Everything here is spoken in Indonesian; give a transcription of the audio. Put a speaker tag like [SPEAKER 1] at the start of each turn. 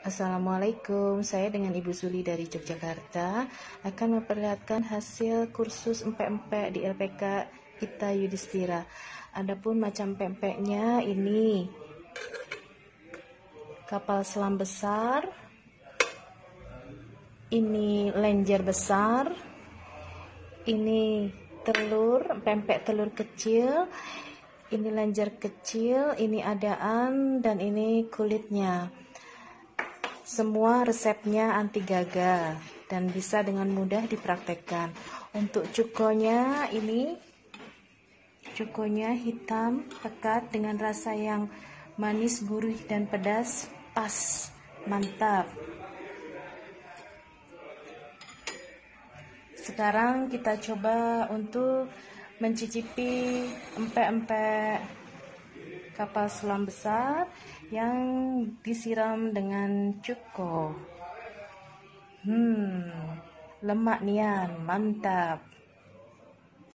[SPEAKER 1] Assalamualaikum, saya dengan Ibu Suli dari Yogyakarta akan memperlihatkan hasil kursus empek-empek di LPK Ita Yudhistira. Adapun macam empeknya ini kapal selam besar, ini lenjer besar, ini telur, pempek telur kecil, ini lenjer kecil, ini adaan, dan ini kulitnya. Semua resepnya anti gagal dan bisa dengan mudah dipraktekkan. Untuk cukonya ini, cukonya hitam pekat dengan rasa yang manis, gurih, dan pedas, pas, mantap. Sekarang kita coba untuk mencicipi empek-empek kapal selam besar yang disiram dengan cuko. Lemak nian, mantap.